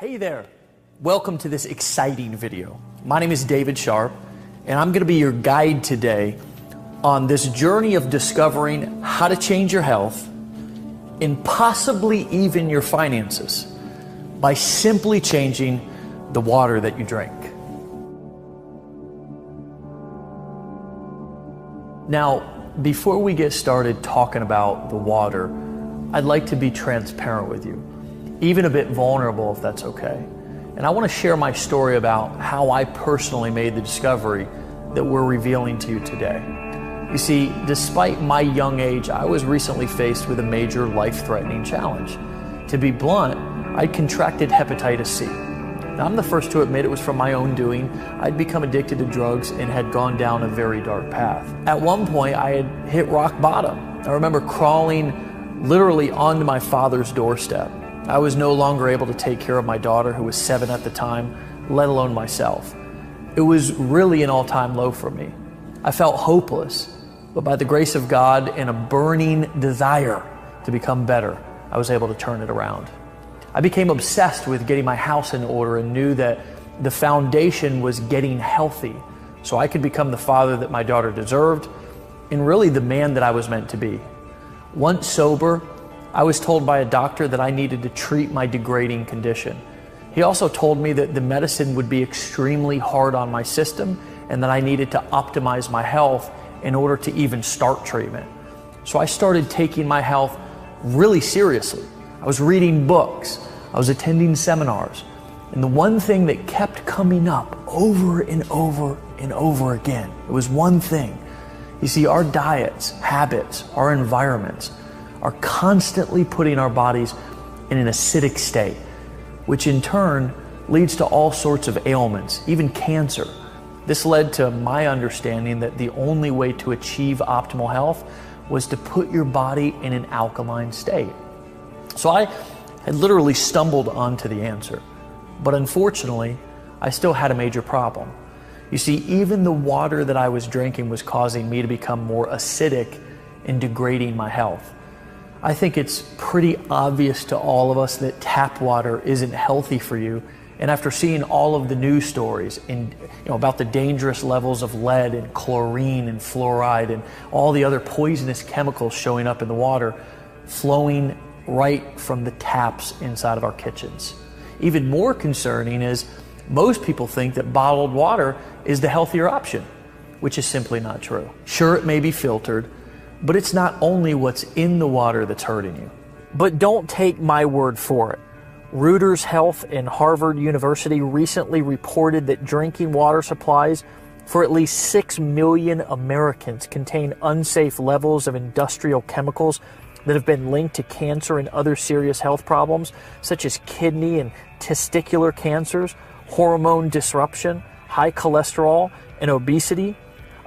Hey there, welcome to this exciting video. My name is David Sharp, and I'm going to be your guide today on this journey of discovering how to change your health and possibly even your finances by simply changing the water that you drink. Now, before we get started talking about the water, I'd like to be transparent with you, even a bit vulnerable if that's okay. And I want to share my story about how I personally made the discovery that we're revealing to you today. You see, despite my young age, I was recently faced with a major life-threatening challenge. To be blunt, I'd contracted hepatitis C. Now, I'm the first to admit it was from my own doing. I'd become addicted to drugs and had gone down a very dark path. At one point, I had hit rock bottom. I remember crawling literally onto my father's doorstep. I was no longer able to take care of my daughter, who was 7 at the time, let alone myself. It was really an all-time low for me. I felt hopeless, but by the grace of God and a burning desire to become better, I was able to turn it around. I became obsessed with getting my house in order and knew that the foundation was getting healthy so I could become the father that my daughter deserved and really the man that I was meant to be. Once sober, I was told by a doctor that I needed to treat my degrading condition. He also told me that the medicine would be extremely hard on my system and that I needed to optimize my health in order to even start treatment. So I started taking my health really seriously. I was reading books, I was attending seminars, and the one thing that kept coming up over and over and over again, it was one thing. You see, our diets, habits, our environments are constantly putting our bodies in an acidic state, which in turn leads to all sorts of ailments, even cancer. This led to my understanding that the only way to achieve optimal health was to put your body in an alkaline state. So I had literally stumbled onto the answer, but unfortunately, I still had a major problem. You see, even the water that I was drinking was causing me to become more acidic and degrading my health. I think it's pretty obvious to all of us that tap water isn't healthy for you. And after seeing all of the news stories about the dangerous levels of lead and chlorine and fluoride and all the other poisonous chemicals showing up in the water, flowing right from the taps inside of our kitchens. Even more concerning is most people think that bottled water is the healthier option, which is simply not true. Sure, it may be filtered, but it's not only what's in the water that's hurting you. But don't take my word for it. Reuters Health and Harvard University recently reported that drinking water supplies for at least 6 million Americans contain unsafe levels of industrial chemicals that have been linked to cancer and other serious health problems, such as kidney and testicular cancers, hormone disruption, high cholesterol, and obesity.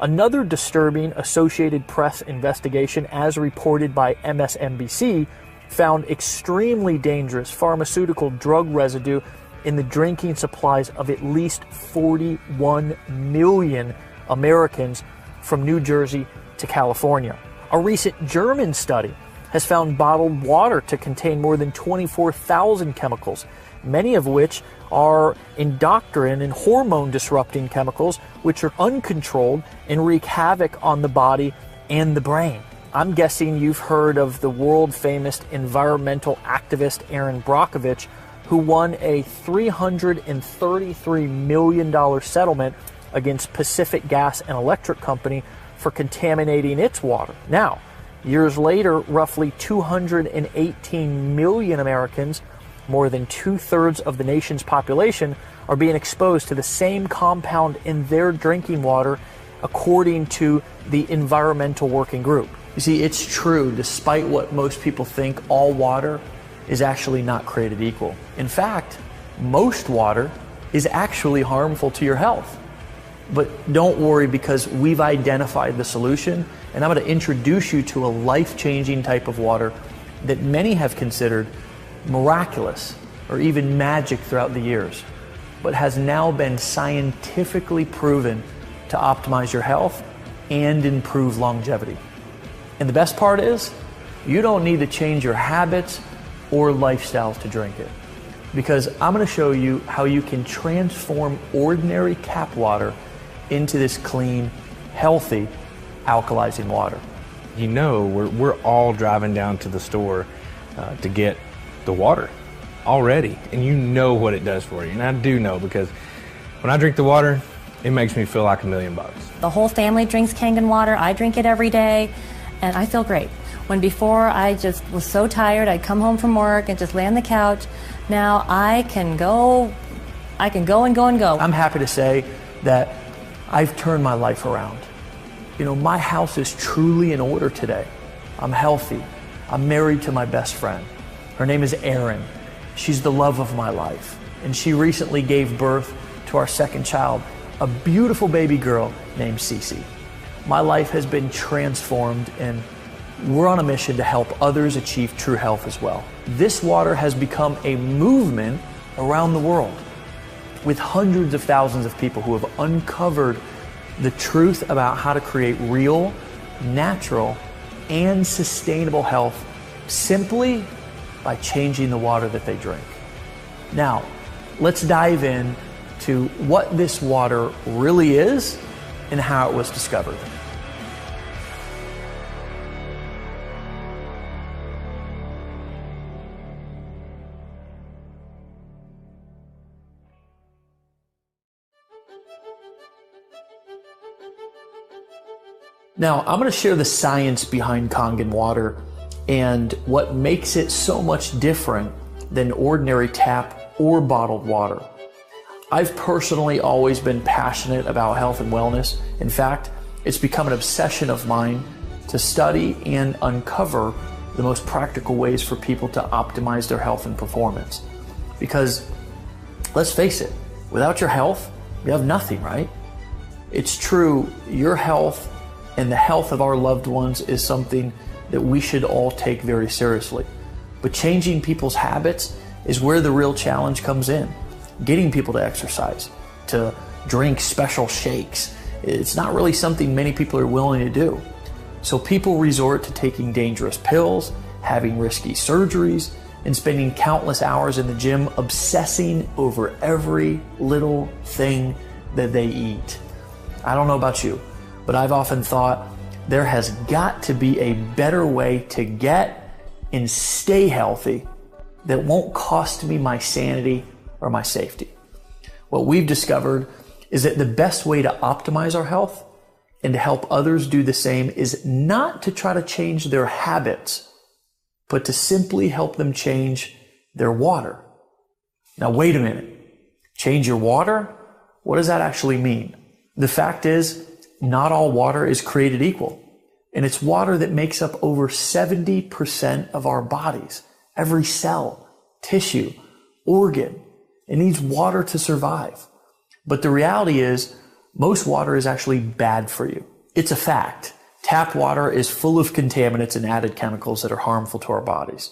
Another disturbing Associated Press investigation, as reported by MSNBC, found extremely dangerous pharmaceutical drug residue in the drinking supplies of at least 41 million Americans from New Jersey to California. A recent German study has found bottled water to contain more than 24,000 chemicals, many of which are endocrine and hormone disrupting chemicals, which are uncontrolled and wreak havoc on the body and the brain. I'm guessing you've heard of the world famous environmental activist Erin Brockovich, who won a $333 million settlement against Pacific Gas and Electric Company for contaminating its water. Now, years later, roughly 218 million Americans, more than 2/3 of the nation's population, are being exposed to the same compound in their drinking water, according to the Environmental Working Group. You see, it's true, despite what most people think, all water is actually not created equal. In fact, most water is actually harmful to your health. But don't worry, because we've identified the solution, and I'm going to introduce you to a life-changing type of water that many have considered miraculous or even magic throughout the years, but has now been scientifically proven to optimize your health and improve longevity. And the best part is, you don't need to change your habits or lifestyles to drink it. because I'm going to show you how you can transform ordinary tap water into this clean, healthy, alkalizing water. You know, we're all driving down to the store to get the water already, and you know what it does for you. And I do know, because when I drink the water, it makes me feel like $1,000,000. The whole family drinks Kangen water. I drink it every day, and I feel great. When before I just was so tired, I'd come home from work and just lay on the couch. Now I can go and go and go. I'm happy to say that I've turned my life around. You know, my house is truly in order today. I'm healthy. I'm married to my best friend. Her name is Erin. She's the love of my life. And she recently gave birth to our second child, a beautiful baby girl named Cece. My life has been transformed, and we're on a mission to help others achieve true health as well. This water has become a movement around the world, with hundreds of thousands of people who have uncovered the truth about how to create real, natural, and sustainable health simply by changing the water that they drink. Now, let's dive in to what this water really is and how it was discovered. Now, I'm going to share the science behind Kangen water and what makes it so much different than ordinary tap or bottled water. I've personally always been passionate about health and wellness. In fact, it's become an obsession of mine to study and uncover the most practical ways for people to optimize their health and performance. Because let's face it, without your health, you have nothing, right? It's true, your health and the health of our loved ones is something that we should all take very seriously. But changing people's habits is where the real challenge comes in. Getting people to exercise, to drink special shakes, it's not really something many people are willing to do. So people resort to taking dangerous pills, having risky surgeries, and spending countless hours in the gym obsessing over every little thing that they eat. I don't know about you, but I've often thought there has got to be a better way to get and stay healthy that won't cost me my sanity or my safety. What we've discovered is that the best way to optimize our health and to help others do the same is not to try to change their habits, but to simply help them change their water. Now, wait a minute. Change your water? What does that actually mean? The fact is, not all water is created equal. And it's water that makes up over 70% of our bodies. Every cell, tissue, organ, it needs water to survive. But the reality is, most water is actually bad for you. It's a fact. Tap water is full of contaminants and added chemicals that are harmful to our bodies.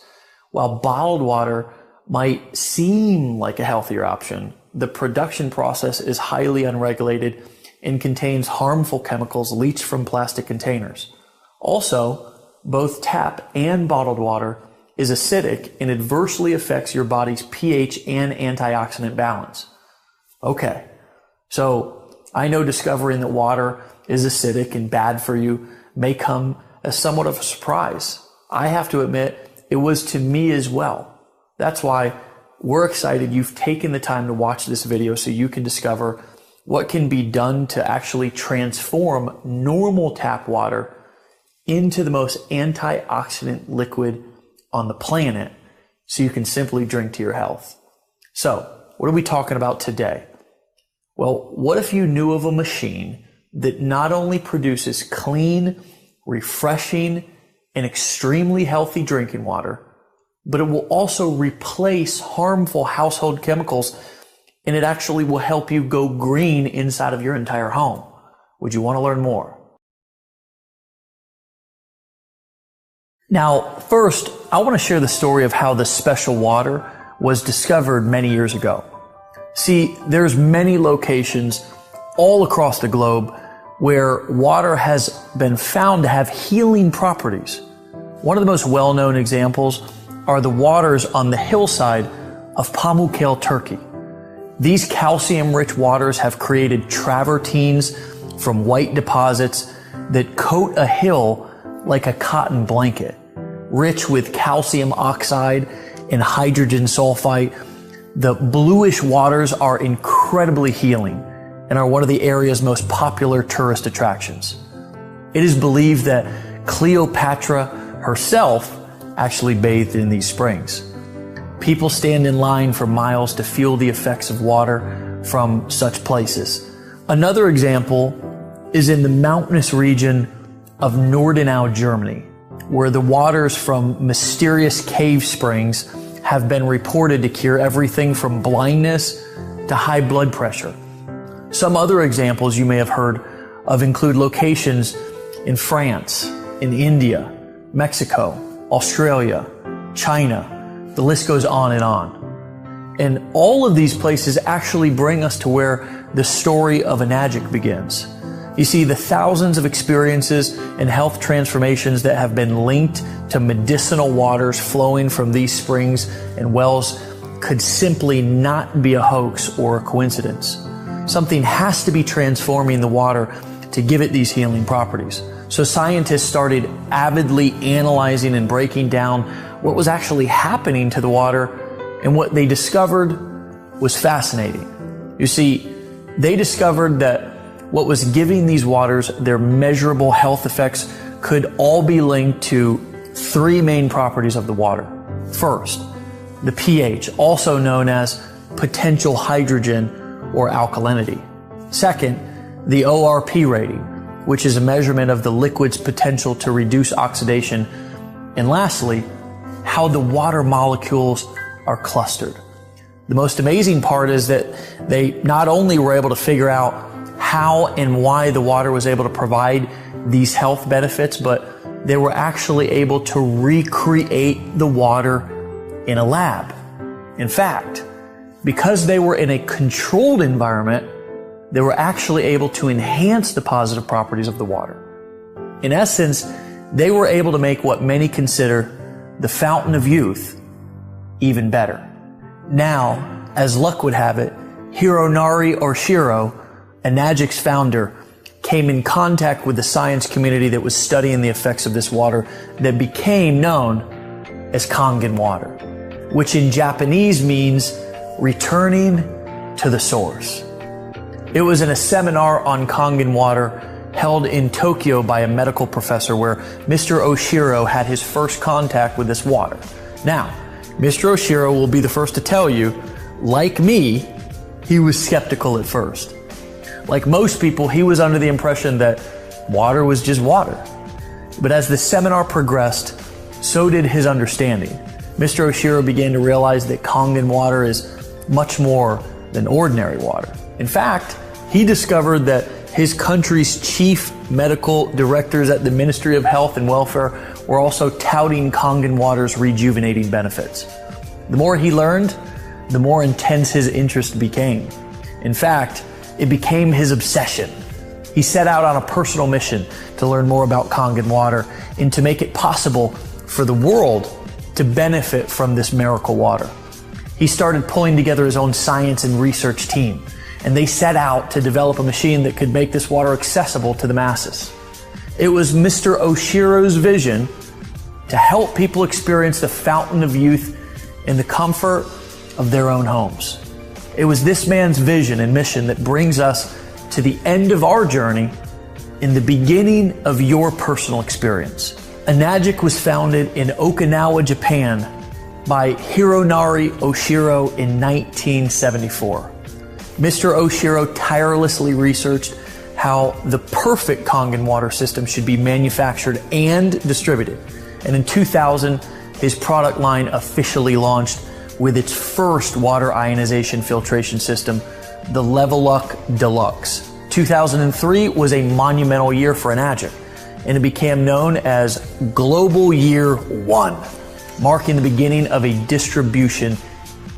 While bottled water might seem like a healthier option, the production process is highly unregulated and contains harmful chemicals leached from plastic containers. Also, both tap and bottled water is acidic and adversely affects your body's pH and antioxidant balance. Okay, so I know discovering that water is acidic and bad for you may come as somewhat of a surprise. I have to admit, it was to me as well. That's why we're excited you've taken the time to watch this video so you can discover what can be done to actually transform normal tap water into the most antioxidant liquid on the planet so you can simply drink to your health. So, what are we talking about today? Well, what if you knew of a machine that not only produces clean, refreshing, and extremely healthy drinking water, but it will also replace harmful household chemicals, and it actually will help you go green inside of your entire home? Would you want to learn more? Now, first, I want to share the story of how this special water was discovered many years ago. See, there's many locations all across the globe where water has been found to have healing properties. One of the most well-known examples are the waters on the hillside of Pamukkale, Turkey. These calcium-rich waters have created travertines from white deposits that coat a hill like a cotton blanket, rich with calcium oxide and hydrogen sulfite. The bluish waters are incredibly healing and are one of the area's most popular tourist attractions. It is believed that Cleopatra herself actually bathed in these springs. People stand in line for miles to feel the effects of water from such places. Another example is in the mountainous region of Nordenau, Germany, where the waters from mysterious cave springs have been reported to cure everything from blindness to high blood pressure. Some other examples you may have heard of include locations in France, in India, Mexico, Australia, China. The list goes on and on. And all of these places actually bring us to where the story of Enagic begins. You see, the thousands of experiences and health transformations that have been linked to medicinal waters flowing from these springs and wells could simply not be a hoax or a coincidence. Something has to be transforming the water to give it these healing properties. So scientists started avidly analyzing and breaking down what was actually happening to the water, and what they discovered was fascinating. You see, they discovered that what was giving these waters their measurable health effects could all be linked to three main properties of the water. First, the pH, also known as potential hydrogen or alkalinity. Second, the ORP rating, which is a measurement of the liquid's potential to reduce oxidation. And lastly, how the water molecules are clustered. The most amazing part is that they not only were able to figure out how and why the water was able to provide these health benefits, but they were actually able to recreate the water in a lab. In fact, because they were in a controlled environment, they were actually able to enhance the positive properties of the water. In essence, they were able to make what many consider the fountain of youth even better. Now, as luck would have it, Hironari Oshiro, Enagic's founder, came in contact with the science community that was studying the effects of this water that became known as Kangen water, which in Japanese means returning to the source. It was in a seminar on Kangen water held in Tokyo by a medical professor where Mr. Oshiro had his first contact with this water. Now, Mr. Oshiro will be the first to tell you, like me, he was skeptical at first. Like most people, he was under the impression that water was just water. But as the seminar progressed, so did his understanding. Mr. Oshiro began to realize that Kangen water is much more than ordinary water. In fact, he discovered that his country's chief medical directors at the Ministry of Health and Welfare were also touting Kangen water's rejuvenating benefits. The more he learned, the more intense his interest became. In fact, it became his obsession. He set out on a personal mission to learn more about Kangen water and to make it possible for the world to benefit from this miracle water. He started pulling together his own science and research team, and they set out to develop a machine that could make this water accessible to the masses. It was Mr. Oshiro's vision to help people experience the fountain of youth in the comfort of their own homes. It was this man's vision and mission that brings us to the end of our journey in the beginning of your personal experience. Enagic was founded in Okinawa, Japan by Hironari Oshiro in 1974. Mr. Oshiro tirelessly researched how the perfect Kangen water system should be manufactured and distributed. And in 2000, his product line officially launched with its first water ionization filtration system, the Leveluck Deluxe. 2003 was a monumental year for Enagic, and it became known as Global Year 1, marking the beginning of a distribution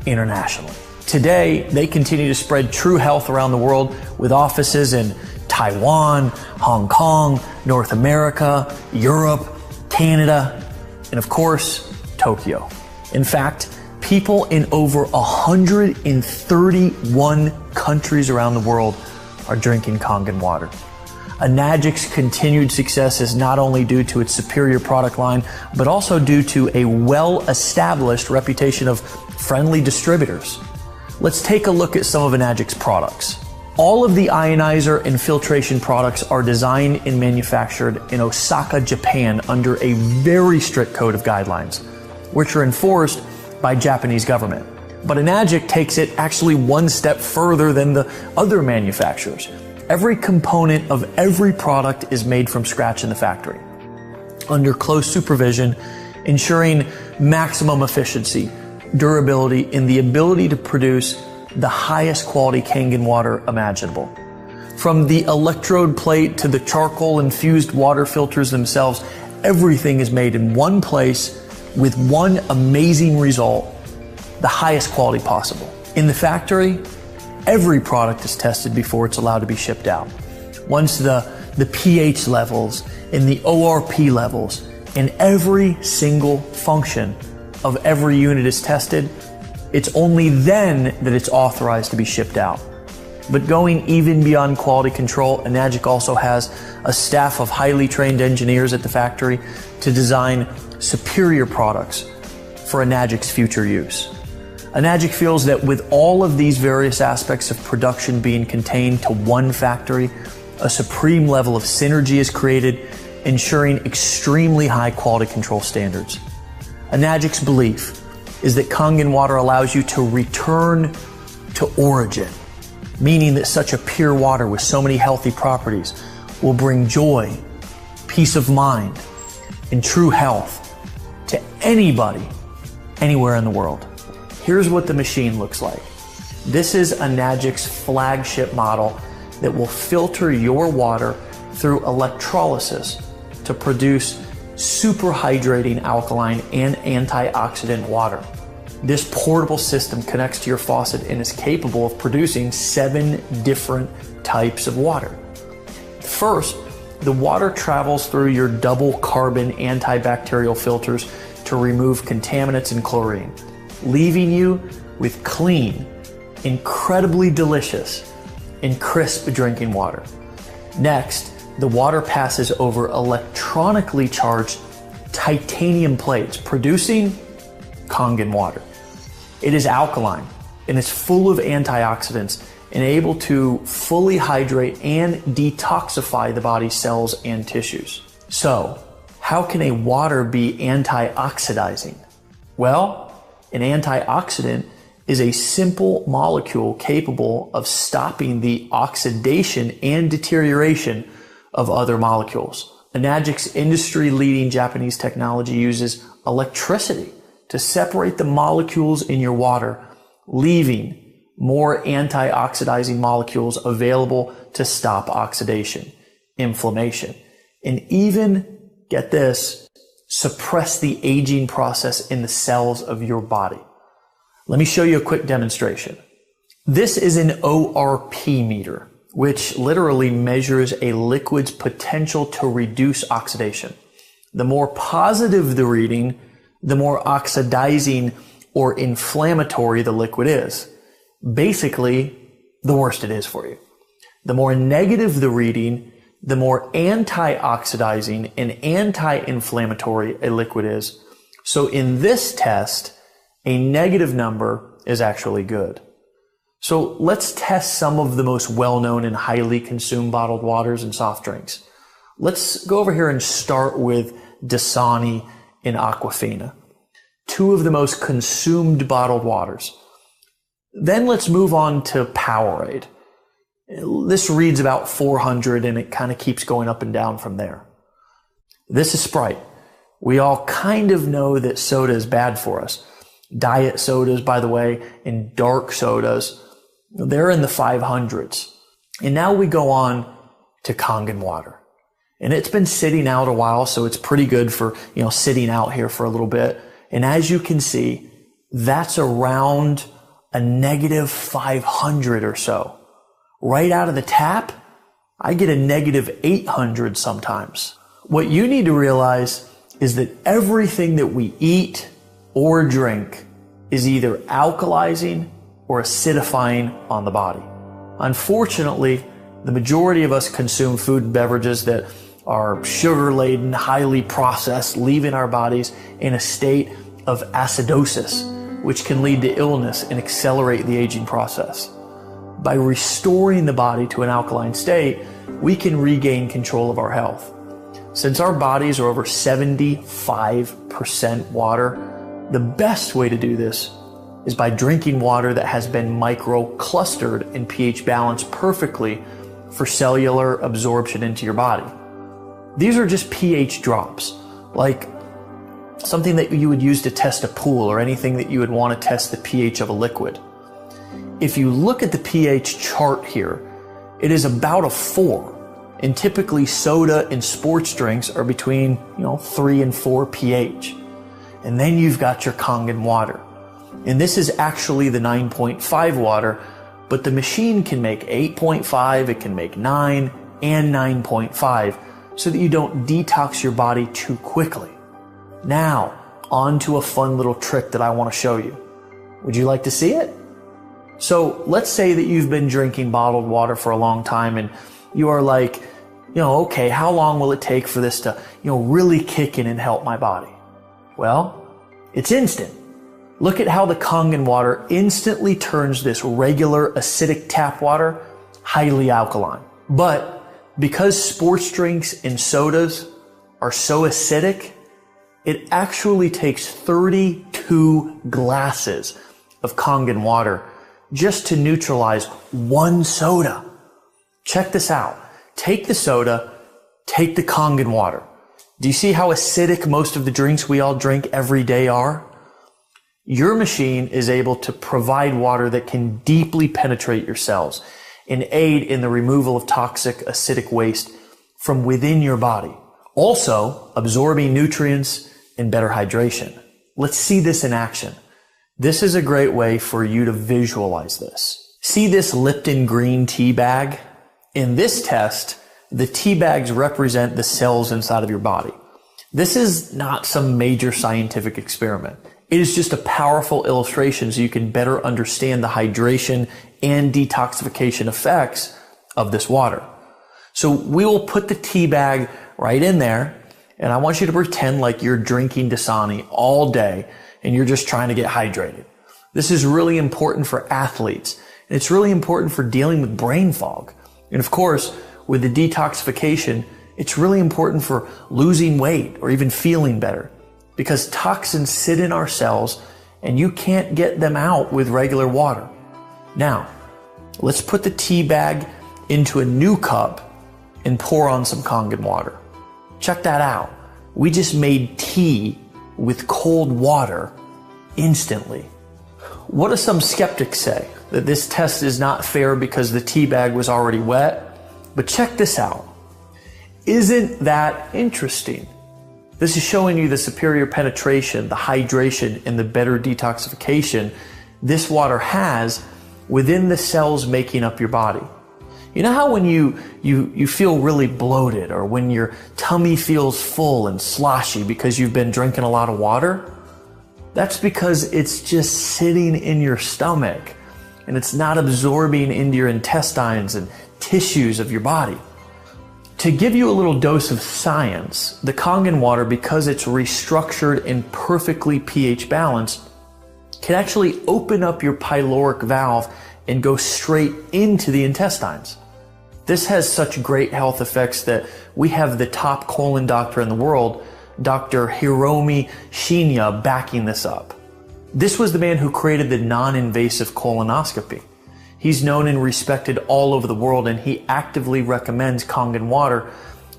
internationally. Today, they continue to spread true health around the world with offices in Taiwan, Hong Kong, North America, Europe, Canada, and of course, Tokyo. In fact, People in over 131 countries around the world are drinking Kangen water. Enagic's continued success is not only due to its superior product line, but also due to a well-established reputation of friendly distributors. Let's take a look at some of Enagic's products. All of the Ionizer and filtration products are designed and manufactured in Osaka, Japan under a very strict code of guidelines, which are enforced by Japanese government. But Enagic takes it actually one step further than the other manufacturers. Every component of every product is made from scratch in the factory, under close supervision, ensuring maximum efficiency, durability, and the ability to produce the highest quality Kangen water imaginable. From the electrode plate to the charcoal infused water filters themselves, everything is made in one place with one amazing result, the highest quality possible. In the factory, every product is tested before it's allowed to be shipped out. Once the pH levels and the ORP levels and every single function of every unit is tested, it's only then that it's authorized to be shipped out. But going even beyond quality control, Enagic also has a staff of highly trained engineers at the factory to design superior products for Enagic's future use. Enagic feels that with all of these various aspects of production being contained to one factory, a supreme level of synergy is created, ensuring extremely high quality control standards. Enagic's belief is that Kangen water allows you to return to origin, meaning that such a pure water with so many healthy properties will bring joy, peace of mind, and true health to anybody, anywhere in the world. Here's what the machine looks like. This is Enagic's flagship model that will filter your water through electrolysis to produce super hydrating alkaline and antioxidant water. This portable system connects to your faucet and is capable of producing 7 different types of water. First, the water travels through your double carbon antibacterial filters to remove contaminants and chlorine, leaving you with clean, incredibly delicious, and crisp drinking water. Next, the water passes over electronically charged titanium plates, producing Kangen water. It is alkaline and it's full of antioxidants and able to fully hydrate and detoxify the body's cells and tissues. So, how can a water be antioxidizing? Well, an antioxidant is a simple molecule capable of stopping the oxidation and deterioration of other molecules. Enagic's industry-leading Japanese technology uses electricity to separate the molecules in your water, leaving more antioxidizing molecules available to stop oxidation, inflammation, and even, get this, suppress the aging process in the cells of your body. Let me show you a quick demonstration. This is an ORP meter, which literally measures a liquid's potential to reduce oxidation. The more positive the reading, the more oxidizing or inflammatory the liquid is. Basically, the worse it is for you. The more negative the reading, the more antioxidizing and anti-inflammatory a liquid is. So in this test, a negative number is actually good. So let's test some of the most well-known and highly consumed bottled waters and soft drinks. Let's go over here and start with Dasani and Aquafina, 2 of the most consumed bottled waters. Then let's move on to Powerade. This reads about 400 and it kind of keeps going up and down from there. This is Sprite. We all kind of know that soda is bad for us. Diet sodas, by the way, and dark sodas, they're in the 500s. And now we go on to Kangen water. And it's been sitting out a while, so it's pretty good for, sitting out here for a little bit. And as you can see, that's around a negative 500 or so. Right out of the tap, I get a negative 800 sometimes. What you need to realize is that everything that we eat or drink is either alkalizing or acidifying on the body. Unfortunately, the majority of us consume food and beverages that are sugar-laden, highly processed, leaving our bodies in a state of acidosis, which can lead to illness and accelerate the aging process. By restoring the body to an alkaline state, we can regain control of our health. Since our bodies are over 75% water, the best way to do this is by drinking water that has been micro-clustered and pH balanced perfectly for cellular absorption into your body. These are just pH drops, like something that you would use to test a pool or anything that you would want to test the pH of a liquid. If you look at the pH chart here, it is about a 4. And typically soda and sports drinks are between 3 and 4 pH. And then you've got your Kangen water. And this is actually the 9.5 water, but the machine can make 8.5, it can make 9 and 9.5 so that you don't detox your body too quickly. Now, on to a fun little trick that I want to show you. Would you like to see it? So let's say that you've been drinking bottled water for a long time and you are like, okay, how long will it take for this to, really kick in and help my body? Well, it's instant. Look at how the Kangen water instantly turns this regular acidic tap water highly alkaline. But because sports drinks and sodas are so acidic, it actually takes 32 glasses of Kangen water just to neutralize one soda. Check this out. Take the soda, take the Kangen water. Do you see how acidic most of the drinks we all drink every day are? Your machine is able to provide water that can deeply penetrate your cells and aid in the removal of toxic acidic waste from within your body, also absorbing nutrients and better hydration. Let's see this in action. This is a great way for you to visualize this. See this Lipton green tea bag? In this test, the tea bags represent the cells inside of your body. This is not some major scientific experiment. It is just a powerful illustration so you can better understand the hydration and detoxification effects of this water. So we will put the tea bag right in there, and I want you to pretend like you're drinking Dasani all day and you're just trying to get hydrated. This is really important for athletes, and it's really important for dealing with brain fog. And of course, with the detoxification, it's really important for losing weight or even feeling better, because toxins sit in our cells and you can't get them out with regular water. Now, let's put the tea bag into a new cup and pour on some Kangen water. Check that out. We just made tea with cold water instantly. What do some skeptics say? That this test is not fair because the tea bag was already wet? But check this out. Isn't that interesting? This is showing you the superior penetration, the hydration, and the better detoxification this water has within the cells making up your body. You know how when you feel really bloated, or when your tummy feels full and sloshy because you've been drinking a lot of water? That's because it's just sitting in your stomach and it's not absorbing into your intestines and tissues of your body. To give you a little dose of science, the Kangen water, because it's restructured and perfectly pH balanced, can actually open up your pyloric valve and go straight into the intestines. This has such great health effects that we have the top colon doctor in the world, Dr. Hiromi Shinya, backing this up. This was the man who created the non-invasive colonoscopy. He's known and respected all over the world, and he actively recommends Kangen water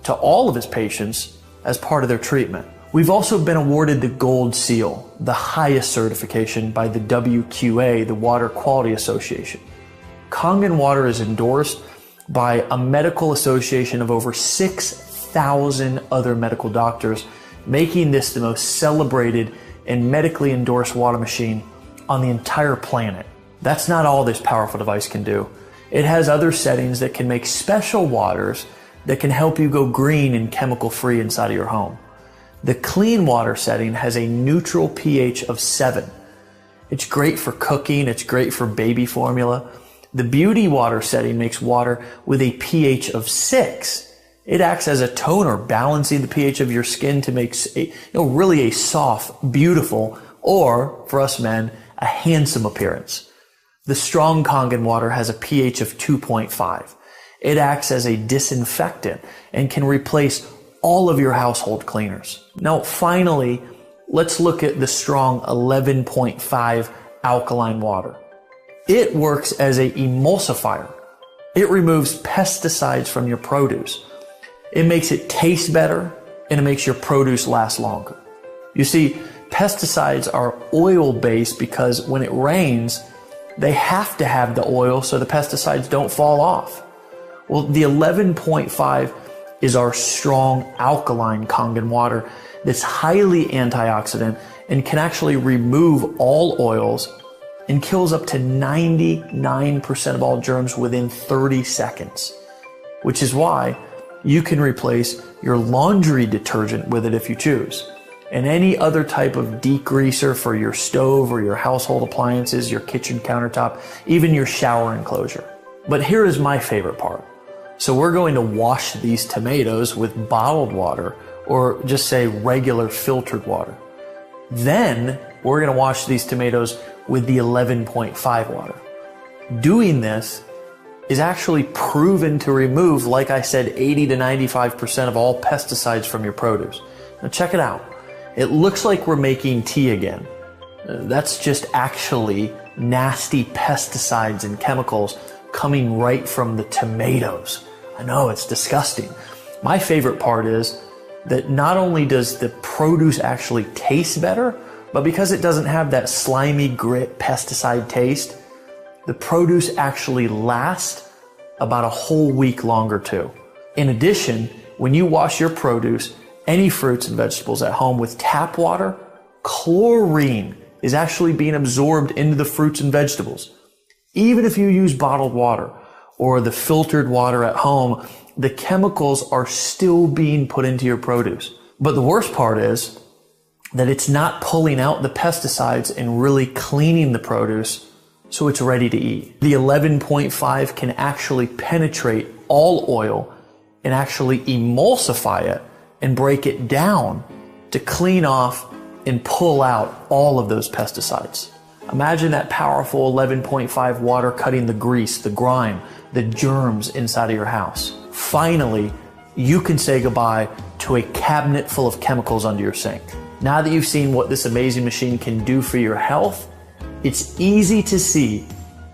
to all of his patients as part of their treatment. We've also been awarded the Gold Seal, the highest certification by the WQA, the Water Quality Association. Kangen water is endorsed by a medical association of over 6,000 other medical doctors, making this the most celebrated and medically endorsed water machine on the entire planet. That's not all this powerful device can do. It has other settings that can make special waters that can help you go green and chemical free inside of your home. The clean water setting has a neutral pH of 7. It's great for cooking. It's great for baby formula. The beauty water setting makes water with a pH of 6. It acts as a toner, balancing the pH of your skin to make really a soft, beautiful, or for us men, a handsome appearance. The strong Kangen water has a pH of 2.5. It acts as a disinfectant and can replace all of your household cleaners. Now, finally, let's look at the strong 11.5 alkaline water. It works as an emulsifier. It removes pesticides from your produce. It makes it taste better, and it makes your produce last longer. You see, pesticides are oil-based because when it rains, they have to have the oil so the pesticides don't fall off. Well, the 11.5 is our strong alkaline Kangen water that's highly antioxidant and can actually remove all oils and kills up to 99% of all germs within 30 seconds, which is why you can replace your laundry detergent with it if you choose, and any other type of degreaser for your stove or your household appliances, your kitchen countertop, even your shower enclosure. But here is my favorite part. So we're going to wash these tomatoes with bottled water, or just say regular filtered water. Then we're going to wash these tomatoes with the 11.5 water. Doing this is actually proven to remove, like I said, 80 to 95% of all pesticides from your produce. Now check it out. It looks like we're making tea again. That's just actually nasty pesticides and chemicals coming right from the tomatoes. I know, it's disgusting. My favorite part is that not only does the produce actually taste better, but because it doesn't have that slimy grit pesticide taste, the produce actually lasts about a whole week longer too. In addition, when you wash your produce, any fruits and vegetables at home with tap water, chlorine is actually being absorbed into the fruits and vegetables. Even if you use bottled water or the filtered water at home, the chemicals are still being put into your produce. But the worst part is that it's not pulling out the pesticides and really cleaning the produce so it's ready to eat. The 11.5 can actually penetrate all oil and actually emulsify it and break it down to clean off and pull out all of those pesticides. Imagine that powerful 11.5 water cutting the grease, the grime, the germs inside of your house. Finally, you can say goodbye to a cabinet full of chemicals under your sink. Now that you've seen what this amazing machine can do for your health, it's easy to see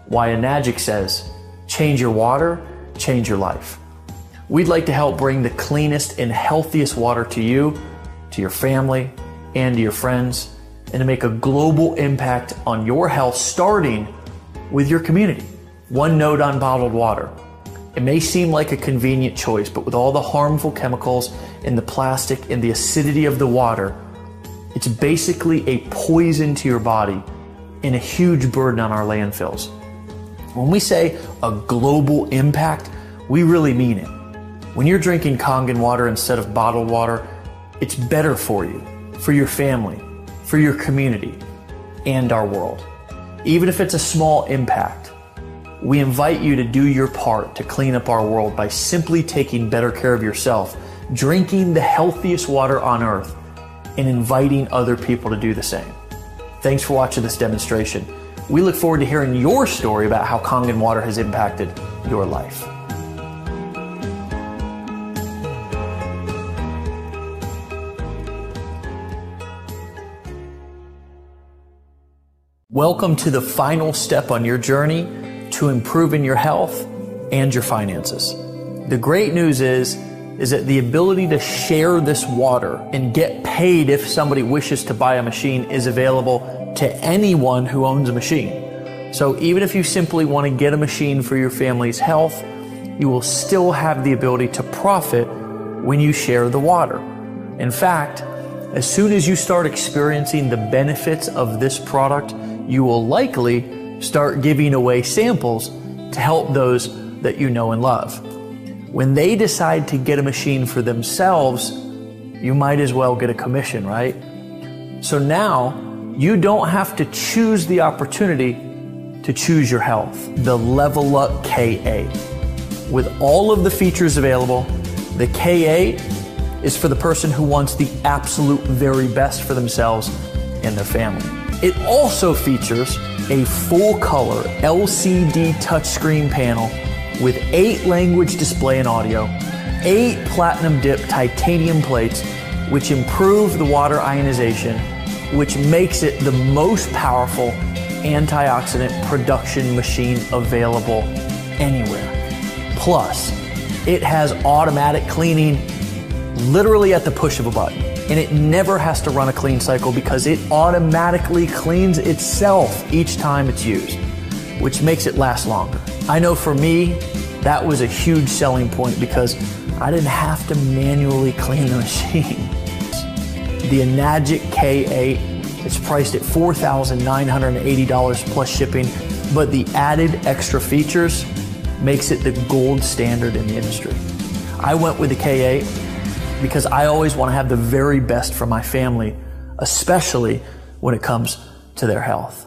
why Enagic says, change your water, change your life. We'd like to help bring the cleanest and healthiest water to you, to your family, and to your friends, and to make a global impact on your health, starting with your community. One note on bottled water. It may seem like a convenient choice, but with all the harmful chemicals in the plastic and the acidity of the water, it's basically a poison to your body and a huge burden on our landfills. When we say a global impact, we really mean it. When you're drinking Kangen water instead of bottled water, it's better for you, for your family, for your community, and our world. Even if it's a small impact, we invite you to do your part to clean up our world by simply taking better care of yourself, drinking the healthiest water on earth, and inviting other people to do the same. Thanks for watching this demonstration. We look forward to hearing your story about how Kangen water has impacted your life. Welcome to the final step on your journey to improving your health and your finances. The great news is that the ability to share this water and get paid if somebody wishes to buy a machine is available to anyone who owns a machine. So even if you simply want to get a machine for your family's health, you will still have the ability to profit when you share the water. In fact, as soon as you start experiencing the benefits of this product, you will likely start giving away samples to help those that you know and love. When they decide to get a machine for themselves, you might as well get a commission, right? So now You don't have to choose the opportunity to choose your health. The Level Up K8. With all of the features available, the K8 is for the person who wants the absolute very best for themselves and their family. It also features a full color LCD touchscreen panel with 8 language display and audio, 8 platinum dip titanium plates, which improve the water ionization, which makes it the most powerful antioxidant production machine available anywhere. Plus, it has automatic cleaning literally at the push of a button. And it never has to run a clean cycle because it automatically cleans itself each time it's used, which makes it last longer. I know for me, that was a huge selling point because I didn't have to manually clean the machine. The Enagic K8 is priced at $4,980 plus shipping, but the added extra features makes it the gold standard in the industry. I went with the K8 because I always want to have the very best for my family, especially when it comes to their health.